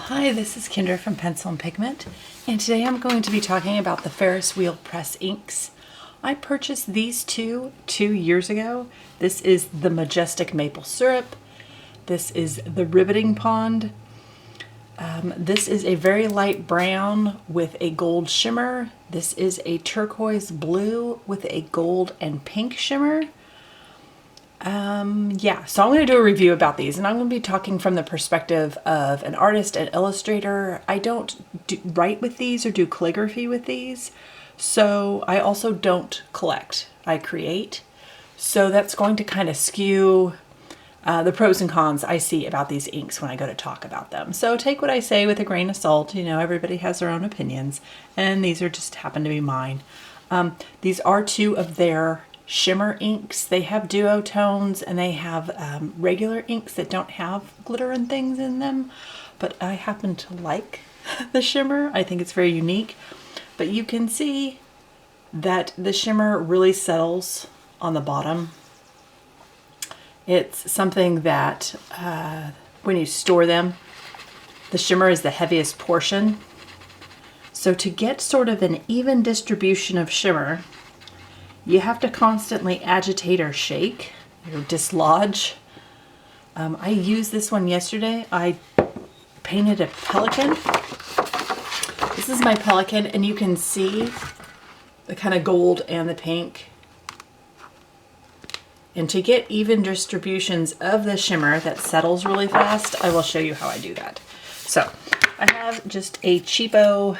Hi, this is Kendra from Pencil and Pigment, and today I'm going to be talking about the Ferris wheel press inks. I purchased these two years ago. This is the Majestic Maple Syrup. This is the Riveting Pond. This is a very light brown with a gold shimmer. This is a turquoise blue with a gold and pink shimmer. So I'm going to do a review about these, and I'm going to be talking from the perspective of an artist and illustrator. I don't write with these or do calligraphy with these, so I also don't collect. I create. So that's going to kind of skew the pros and cons I see about these inks when I go to talk about them. So take what I say with a grain of salt. You know, everybody has their own opinions, and these are just happen to be mine. These are two of their shimmer inks. They have duotones and they have regular inks that don't have glitter and things in them, but I happen to like the shimmer. I think it's very unique, but you can see that the shimmer really settles on the bottom. It's something that when you store them, the shimmer is the heaviest portion. So to get sort of an even distribution of shimmer, you have to constantly agitate or shake or dislodge. I used this one yesterday. I painted a pelican. This is my pelican, and you can see the kind of gold and the pink. And to get even distributions of the shimmer that settles really fast, I will show you how I do that. So I have just a cheapo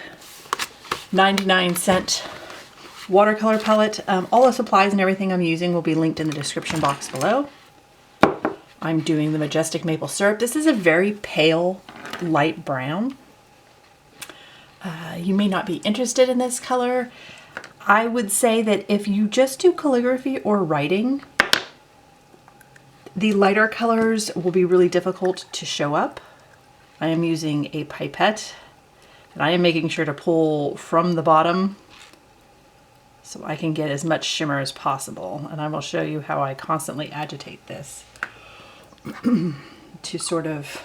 99-cent watercolor palette. All the supplies and everything I'm using will be linked in the description box below. I'm doing the Majestic Maple Syrup. This is a very pale light brown. You may not be interested in this color. I would say that if you just do calligraphy or writing, the lighter colors will be really difficult to show up. I am using a pipette, and I am making sure to pull from the bottom so I can get as much shimmer as possible. And I will show you how I constantly agitate this to sort of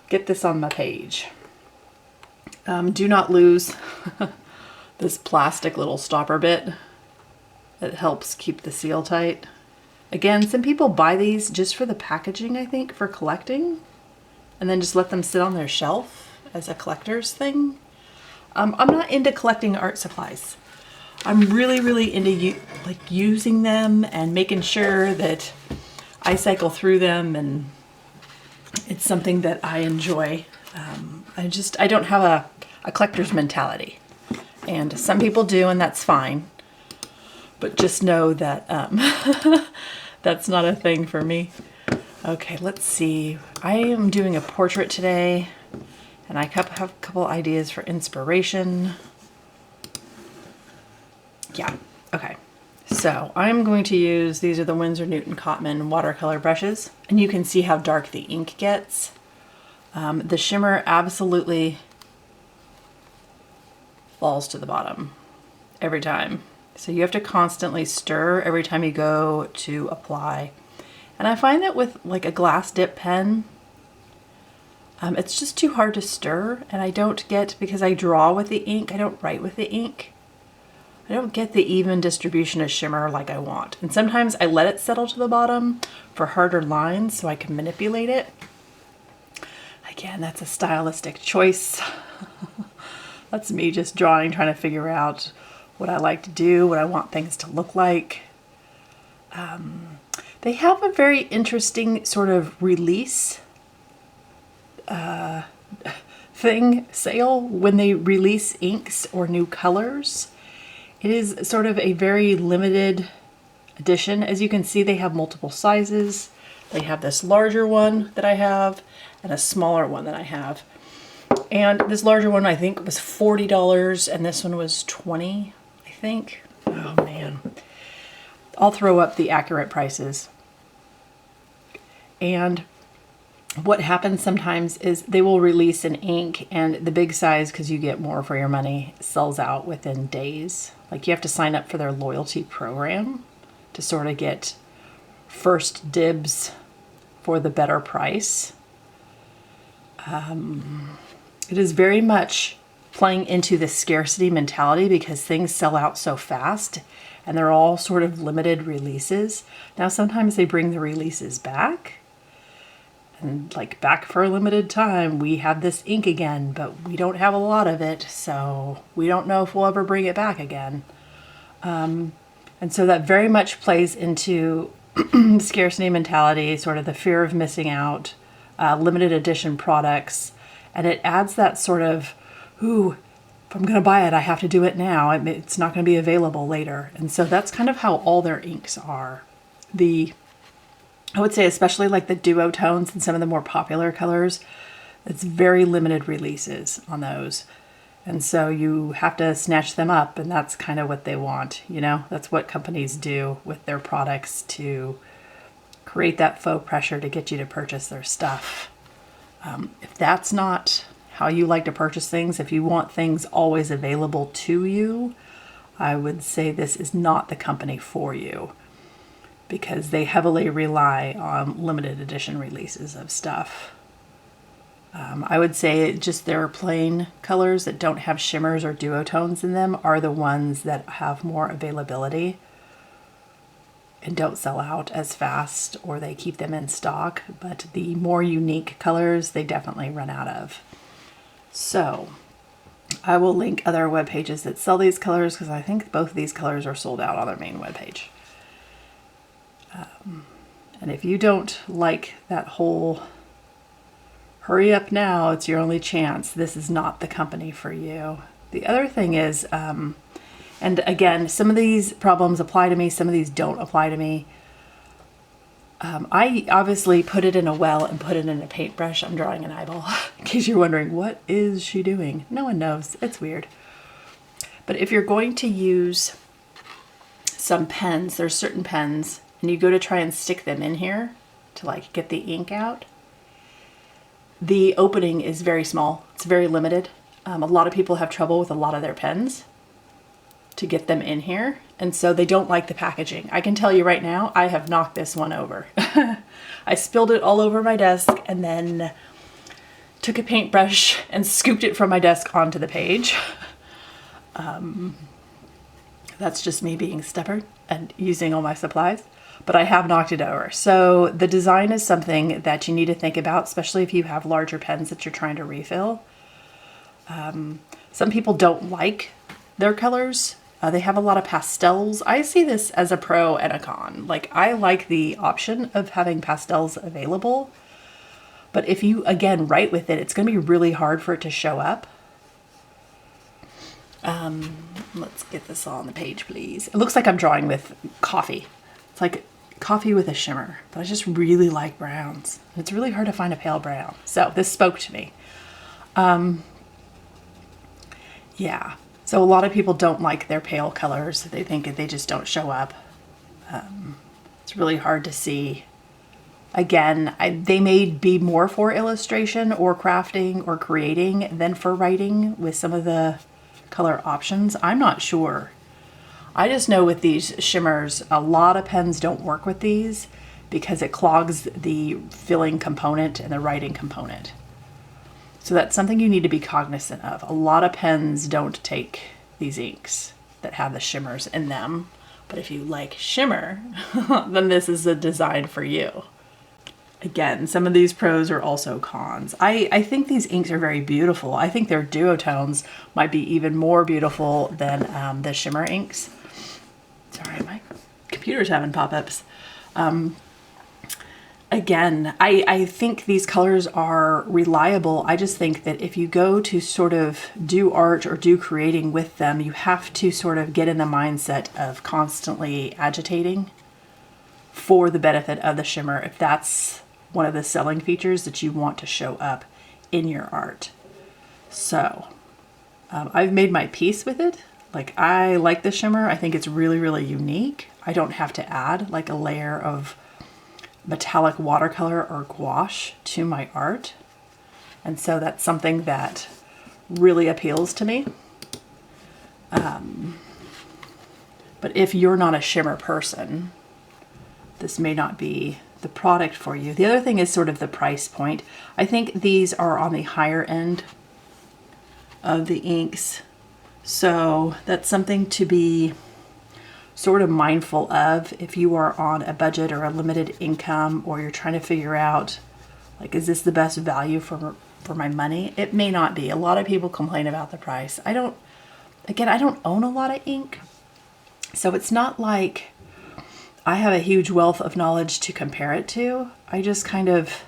get this on my page. Do not lose this plastic little stopper bit. It helps keep the seal tight. Again, some people buy these just for the packaging, I think, for collecting, and then just let them sit on their shelf as a collector's thing. I'm not into collecting art supplies. I'm really into using them and making sure that I cycle through them, and it's something that I enjoy. I don't have a collector's mentality, and some people do, and that's fine. But just know that that's not a thing for me. Okay, let's see. I am doing a portrait today, and I have a couple ideas for inspiration. Yeah, okay. So I'm going to use, these are the Winsor Cotman watercolor brushes, and you can see how dark the ink gets. The shimmer absolutely falls to the bottom every time. So you have to constantly stir every time you go to apply. And I find that with like a glass dip pen, it's just too hard to stir, and I don't get, because I draw with the ink, I don't write with the ink, I don't get the even distribution of shimmer like I want. And sometimes I let it settle to the bottom for harder lines so I can manipulate it. Again, that's a stylistic choice. That's me just drawing, trying to figure out what I like to do, what I want things to look like. They have a very interesting sort of release sale when they release inks or new colors. It is sort of a very limited edition. As you can see, they have multiple sizes. They have this larger one that I have and a smaller one that I have. And this larger one I think was $40 and this one was $20, I think. Oh man. I'll throw up the accurate prices. And what happens sometimes is they will release an ink, and the big size, because you get more for your money, sells out within days. Like, you have to sign up for their loyalty program to sort of get first dibs for the better price. It is very much playing into the scarcity mentality because things sell out so fast and they're all sort of limited releases. Now, sometimes they bring the releases back and like back for a limited time, we have this ink again, but we don't have a lot of it. So we don't know if we'll ever bring it back again. And so that very much plays into scarcity mentality, sort of the fear of missing out, limited edition products. And it adds that sort of, ooh, if I'm going to buy it, I have to do it now. It's not going to be available later. And so that's kind of how all their inks are. I would say especially like the duotones and some of the more popular colors, it's very limited releases on those. And so you have to snatch them up, and that's kind of what they want, you know? That's what companies do with their products to create that faux pressure to get you to purchase their stuff. If that's not how you like to purchase things, if you want things always available to you, I would say this is not the company for you because they heavily rely on limited edition releases of stuff. I would say just their plain colors that don't have shimmers or duotones in them are the ones that have more availability and don't sell out as fast, or they keep them in stock. But the more unique colors, they definitely run out of. So I will link other web pages that sell these colors because I think both of these colors are sold out on their main webpage. And if you don't like that whole hurry up now, it's your only chance, this is not the company for you. The other thing is, and again, some of these problems apply to me, some of these don't apply to me. I obviously put it in a well and put it in a paintbrush. I'm drawing an eyeball in case you're wondering, what is she doing? No one knows. It's weird. But if you're going to use some pens, there's certain pens, and you go to try and stick them in here to like get the ink out, the opening is very small. It's very limited. A lot of people have trouble with a lot of their pens to get them in here, and so they don't like the packaging. I can tell you right now, I have knocked this one over. I spilled it all over my desk and then took a paintbrush and scooped it from my desk onto the page. That's just me being stubborn and using all my supplies, but I have knocked it over. So the design is something that you need to think about, especially if you have larger pens that you're trying to refill. Some people don't like their colors. They have a lot of pastels. I see this as a pro and a con. Like, I like the option of having pastels available, but if you, again, write with it, it's going to be really hard for it to show up. Let's get this all on the page, please. It looks like I'm drawing with coffee. It's like coffee with a shimmer, but I just really like browns. It's really hard to find a pale brown. So this spoke to me. Yeah. So a lot of people don't like their pale colors. They think they just don't show up. It's really hard to see. Again, they may be more for illustration or crafting or creating than for writing with some of the color options. I'm not sure. I just know with these shimmers, a lot of pens don't work with these because it clogs the filling component and the writing component. So that's something you need to be cognizant of. A lot of pens don't take these inks that have the shimmers in them. But if you like shimmer, then this is a design for you. Again, some of these pros are also cons. I think these inks are very beautiful. I think their duotones might be even more beautiful than the shimmer inks. Sorry, my computer's having pop-ups. Again, I think these colors are reliable. I just think that if you go to sort of do art or do creating with them, you have to sort of get in the mindset of constantly agitating for the benefit of the shimmer, if that's one of the selling features that you want to show up in your art. So I've made my peace with it. Like, I like the shimmer. I think it's really, really unique. I don't have to add like a layer of metallic watercolor or gouache to my art. And so that's something that really appeals to me. But if you're not a shimmer person, this may not be the product for you. The other thing is sort of the price point. I think these are on the higher end of the inks. So that's something to be sort of mindful of if you are on a budget or a limited income, or you're trying to figure out, like, is this the best value for my money? It may not be. A lot of people complain about the price. I don't own a lot of ink, so it's not like I have a huge wealth of knowledge to compare it to. I just kind of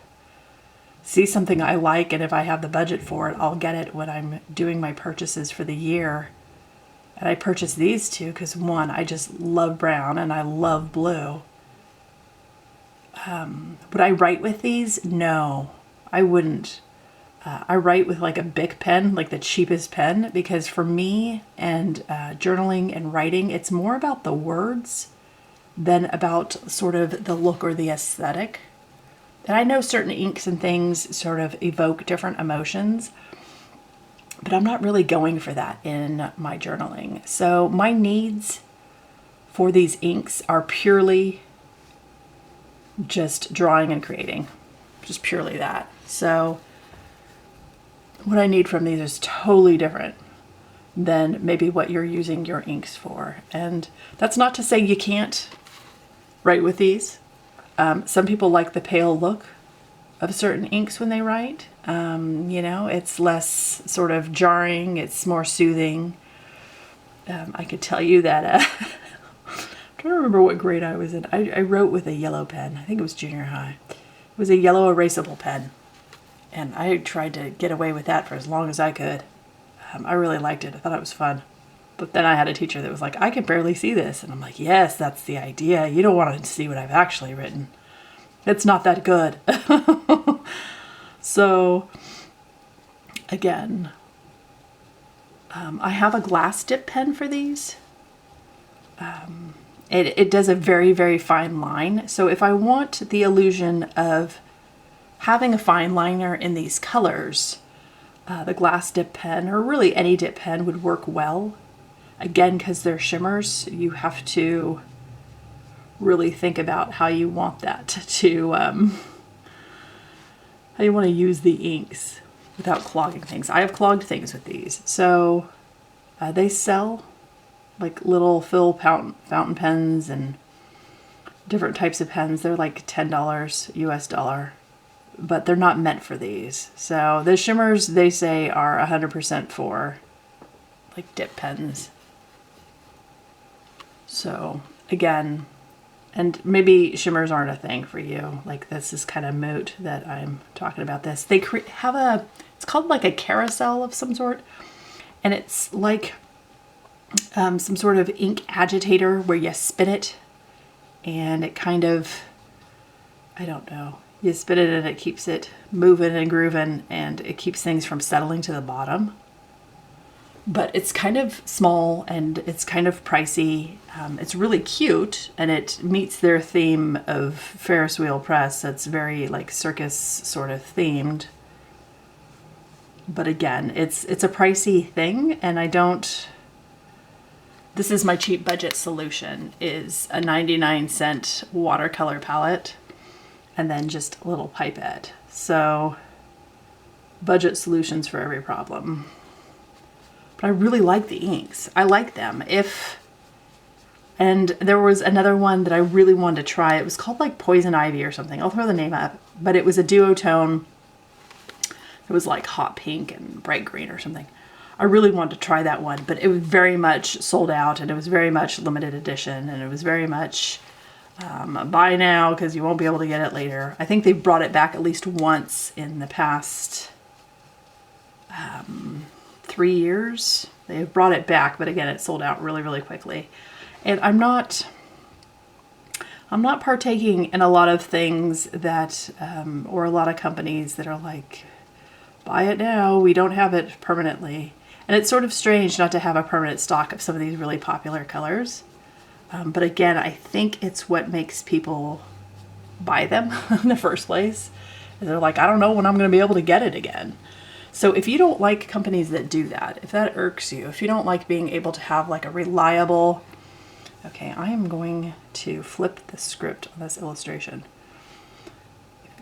see something I like, and if I have the budget for it, I'll get it when I'm doing my purchases for the year. And I purchased these two because, one, I just love brown and I love blue. Would I write with these? No, I wouldn't. I write with like a Bic pen, like the cheapest pen, because for me and journaling and writing, it's more about the words than about sort of the look or the aesthetic. And I know certain inks and things sort of evoke different emotions, but I'm not really going for that in my journaling. So my needs for these inks are purely just drawing and creating, just purely that. So what I need from these is totally different than maybe what you're using your inks for. And that's not to say you can't write with these. Some people like the pale look of certain inks when they write. You know, it's less sort of jarring, it's more soothing. I could tell you that, I'm trying to remember what grade I was in. I wrote with a yellow pen. I think it was junior high. It was a yellow erasable pen. And I tried to get away with that for as long as I could. I really liked it. I thought it was fun. But then I had a teacher that was like, I can barely see this. And I'm like, yes, that's the idea. You don't want to see what I've actually written. It's not that good. So, again, I have a glass dip pen for these. It does a very, very fine line. So if I want the illusion of having a fine liner in these colors, the glass dip pen, or really any dip pen, would work well. Again, because they're shimmers, you have to really think about how you want that to, how you want to use the inks without clogging things. I have clogged things with these. So they sell like little fill fountain pens and different types of pens. They're like $10 US dollar. But they're not meant for these. So the shimmers, they say, are 100% for like dip pens. So again, and maybe shimmers aren't a thing for you. Like, this is kind of moot that I'm talking about this. They have it's called like a carousel of some sort. And it's like some sort of ink agitator where you spin it. And it kind of, I don't know. You spin it and it keeps it moving and grooving, and it keeps things from settling to the bottom. But it's kind of small and it's kind of pricey. It's really cute, and it meets their theme of Ferris wheel press. That's very like circus sort of themed. But again, it's a pricey thing, and this is my cheap budget solution, is a 99-cent watercolor palette. And then just a little pipette. So, budget solutions for every problem. But I really like the inks. I like them. And there was another one that I really wanted to try. It was called like Poison Ivy or something. I'll throw the name up. But it was a duotone. It was like hot pink and bright green or something. I really wanted to try that one. But it was very much sold out. And it was very much limited edition. And it was very much buy now because you won't be able to get it later. I think they brought it back at least once in the past 3 years. They've brought it back, but again, it sold out really, really quickly. And I'm not partaking in a lot of things that, or a lot of companies that are like, buy it now, we don't have it permanently. And it's sort of strange not to have a permanent stock of some of these really popular colors. But again, I think it's what makes people buy them in the first place. And they're like, I don't know when I'm going to be able to get it again. So if you don't like companies that do that, if that irks you, if you don't like being able to have like a reliable, okay, I am going to flip the script on this illustration.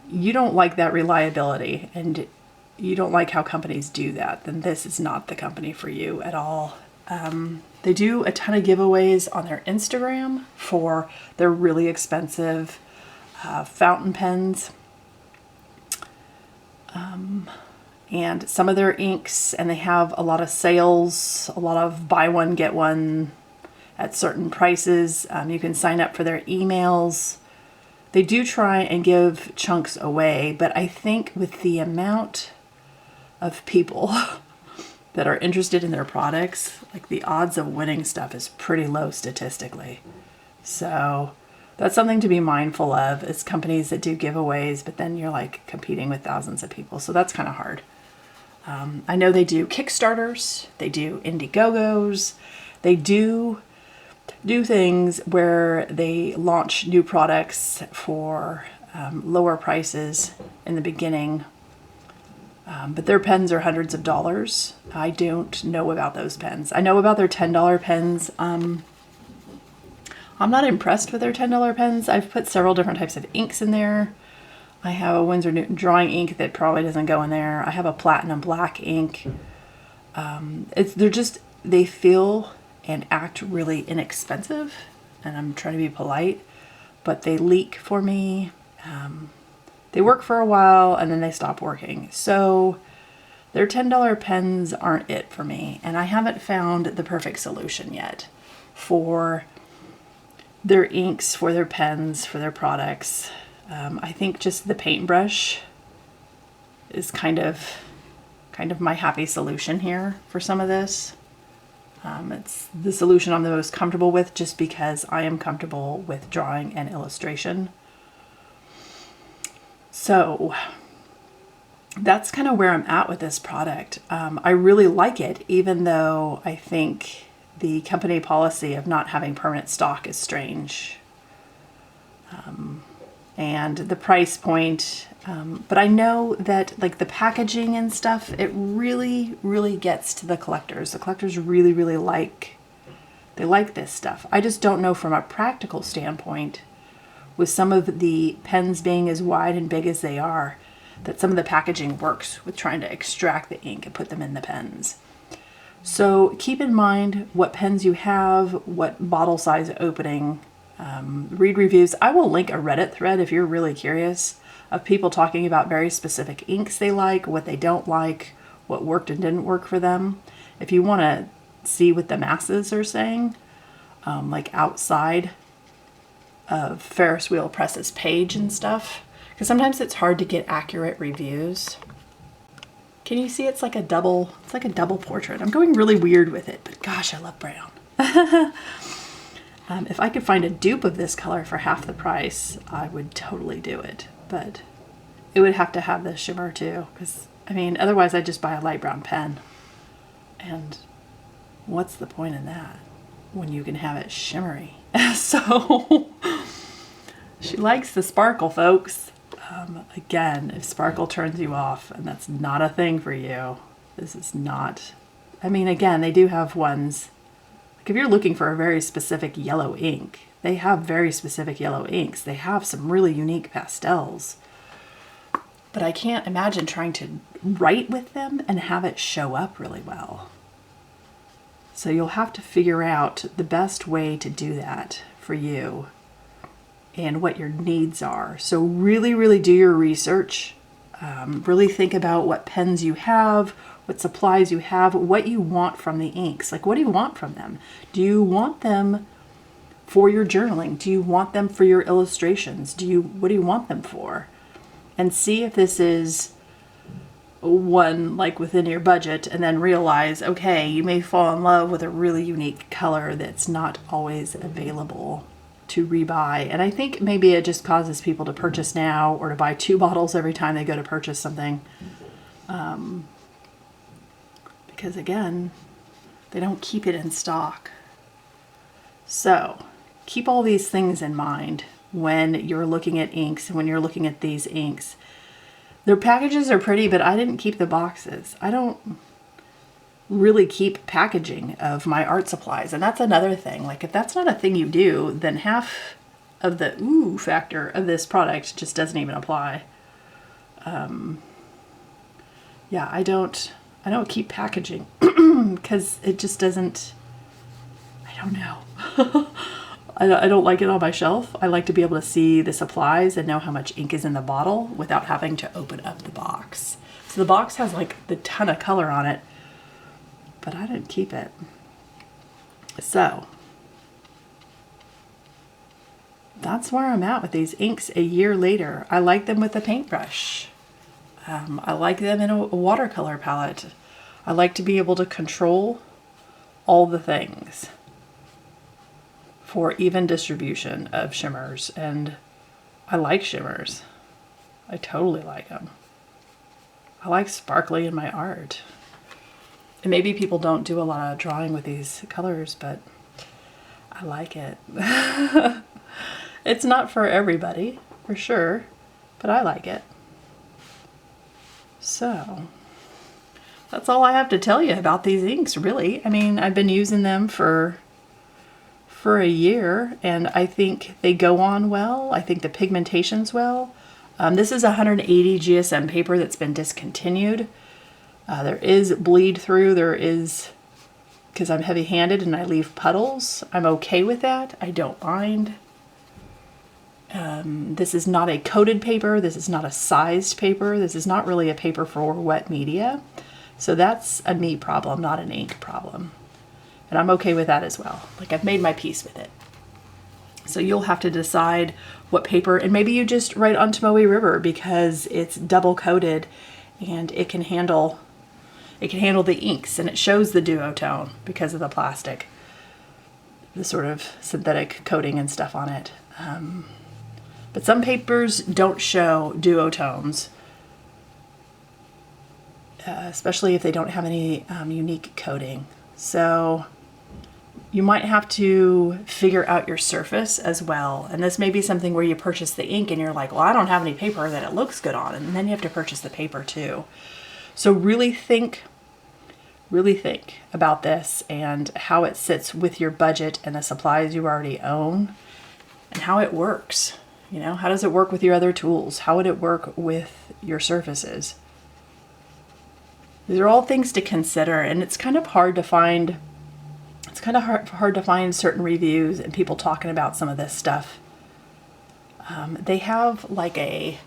you don't like that reliability and you don't like how companies do that, then this is not the company for you at all. They do a ton of giveaways on their Instagram for their really expensive fountain pens. And some of their inks, and they have a lot of sales, a lot of buy one, get one at certain prices. You can sign up for their emails. They do try and give chunks away, but I think with the amount of people that are interested in their products, like the odds of winning stuff is pretty low statistically. So that's something to be mindful of, is companies that do giveaways, but then you're like competing with thousands of people. So that's kind of hard. I know they do Kickstarters, they do Indiegogos, they do things where they launch new products for lower prices in the beginning. But their pens are hundreds of dollars. I don't know about those pens. I know about their $10 pens. I'm not impressed with their $10 pens. I've put several different types of inks in there. I have a Winsor Newton drawing ink that probably doesn't go in there. I have a platinum black ink. They feel and act really inexpensive, and I'm trying to be polite, but they leak for me. They work for a while and then they stop working. So their $10 pens aren't it for me, and I haven't found the perfect solution yet for their inks, for their pens, for their products. I think just the paintbrush is kind of my happy solution here for some of this. It's the solution I'm the most comfortable with, just because I am comfortable with drawing and illustration. So that's kind of where I'm at with this product. I really like it, even though I think the company policy of not having permanent stock is strange. And the price point, but I know that like the packaging and stuff, it really, really gets to the collectors. The collectors really, really like this stuff. I just don't know from a practical standpoint, with some of the pens being as wide and big as they are, that some of the packaging works with trying to extract the ink and put them in the pens. So keep in mind what pens you have, what bottle size opening. Read reviews. I will link a Reddit thread if you're really curious, of people talking about very specific inks they like, what they don't like, what worked and didn't work for them. If you want to see what the masses are saying, like outside of Ferris wheel presses page and stuff, because sometimes it's hard to get accurate reviews. Can you see it's like a double portrait? I'm going really weird with it, but gosh, I love brown. If I could find a dupe of this color for half the price, I would totally do it. But it would have to have the shimmer too, because I mean, otherwise I'd just buy a light brown pen. And what's the point in that when you can have it shimmery? So she likes the sparkle, folks. Again, if sparkle turns you off and that's not a thing for you, this is not. I mean, again, they do have ones. If you're looking for a very specific yellow ink, they have very specific yellow inks. They have some really unique pastels. But I can't imagine trying to write with them and have it show up really well. So you'll have to figure out the best way to do that for you and what your needs are. So really, really do your research. Really think about what pens you have, what supplies you have, what you want from the inks. Like, what do you want from them? Do you want them for your journaling? Do you want them for your illustrations? What do you want them for? And see if this is one like within your budget, and then realize, okay, you may fall in love with a really unique color that's not always available to rebuy. And I think maybe it just causes people to purchase now, or to buy 2 bottles every time they go to purchase something. Because again, they don't keep it in stock. So keep all these things in mind when you're looking at inks, when you're looking at these inks. Their packages are pretty, but I didn't keep the boxes. I don't really keep packaging of my art supplies. And that's another thing. Like, if that's not a thing you do, then half of the ooh factor of this product just doesn't even apply. Yeah, I don't keep packaging because it just doesn't, I don't know. I don't like it on my shelf. I like to be able to see the supplies and know how much ink is in the bottle without having to open up the box. So the box has like the ton of color on it, but I didn't keep it. So that's where I'm at with these inks a year later. I like them with a paintbrush. I like them in a watercolor palette. I like to be able to control all the things for even distribution of shimmers, and I like shimmers. I totally like them. I like sparkly in my art. And maybe people don't do a lot of drawing with these colors, but I like it. It's not for everybody, for sure, but I like it. So that's all I have to tell you about these inks, really. I mean, I've been using them for a year, and I think they go on well. I think the pigmentation's well. This is 180 GSM paper that's been discontinued. There is bleed through. There is, because I'm heavy-handed and I leave puddles. I'm okay with that. I don't mind. This is not a coated paper. This is not a sized paper. This is not really a paper for wet media. So that's a me problem, not an ink problem. And I'm okay with that as well. Like, I've made my peace with it. So you'll have to decide what paper, and maybe you just write on Tomoe River because it's double coated and it can handle the inks, and it shows the duotone because of the plastic, the sort of synthetic coating and stuff on it. But some papers don't show duotones, especially if they don't have any unique coating. So you might have to figure out your surface as well. And this may be something where you purchase the ink and you're like, well, I don't have any paper that it looks good on. And then you have to purchase the paper too. So really think about this and how it sits with your budget and the supplies you already own and how it works. You know, how does it work with your other tools? How would it work with your surfaces? These are all things to consider, and it's kind of hard to find. It's kind of hard to find certain reviews and people talking about some of this stuff. They have like a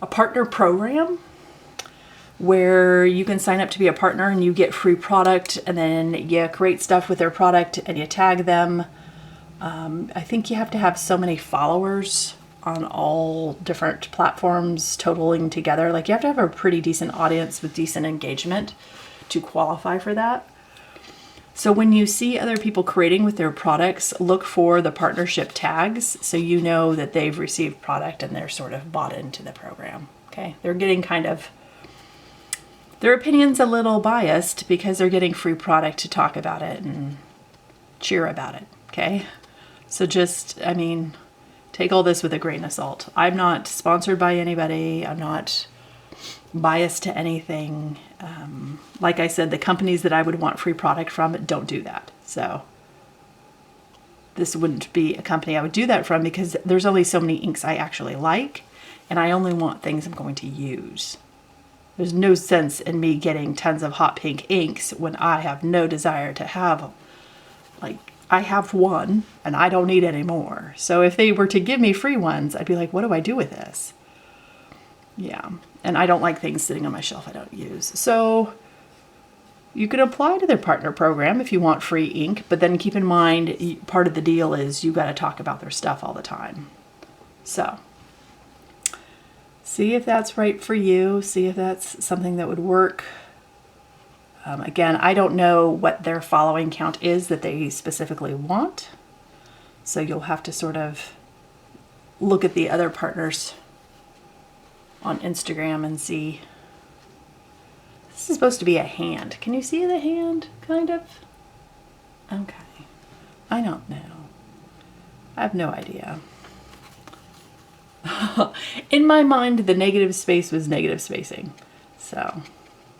partner program where you can sign up to be a partner and you get free product, and then you create stuff with their product and you tag them. I think you have to have so many followers on all different platforms totaling together. Like, you have to have a pretty decent audience with decent engagement to qualify for that. So when you see other people creating with their products, look for the partnership tags so you know that they've received product and they're sort of bought into the program. Okay, they're getting kind of, their opinion's a little biased because they're getting free product to talk about it and cheer about it. Okay, so just, I mean, take all this with a grain of salt. I'm not sponsored by anybody. I'm not biased to anything. Like I said, the companies that I would want free product from don't do that. So this wouldn't be a company I would do that from because there's only so many inks I actually like, and I only want things I'm going to use. There's no sense in me getting tons of hot pink inks when I have no desire to have them. Like, I have one and I don't need any more. So if they were to give me free ones, I'd be like, what do I do with this? Yeah. And I don't like things sitting on my shelf I don't use. So you could apply to their partner program if you want free ink, but then keep in mind, part of the deal is you got to talk about their stuff all the time. So see if that's right for you. See if that's something that would work. Again, I don't know what their following count is that they specifically want. So you'll have to sort of look at the other partners on Instagram and see. This is supposed to be a hand. Can you see the hand, kind of? Okay. I don't know. I have no idea. In my mind, the negative space was negative spacing. So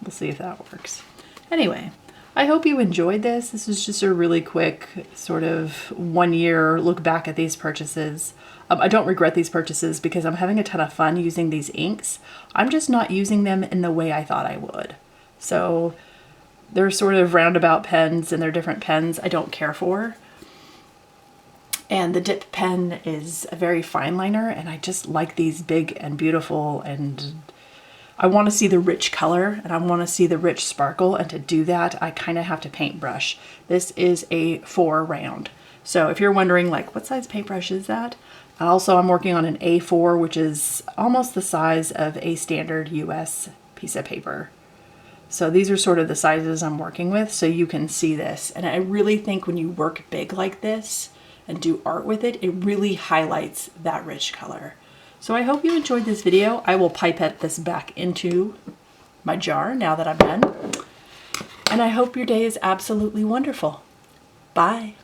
we'll see if that works. Anyway, I hope you enjoyed this. This is just a really quick sort of 1 year look back at these purchases. I don't regret these purchases because I'm having a ton of fun using these inks. I'm just not using them in the way I thought I would. So they're sort of roundabout pens and they're different pens I don't care for. And the dip pen is a very fine liner, and I just like these big and beautiful, and I want to see the rich color and I want to see the rich sparkle, and to do that I kind of have to paintbrush. This is a 4 round. So if you're wondering like what size paintbrush is that? Also, I'm working on an A4, which is almost the size of a standard US piece of paper. So these are sort of the sizes I'm working with, so you can see this. And I really think when you work big like this and do art with it, it really highlights that rich color. So I hope you enjoyed this video. I will pipette this back into my jar now that I'm done. And I hope your day is absolutely wonderful. Bye.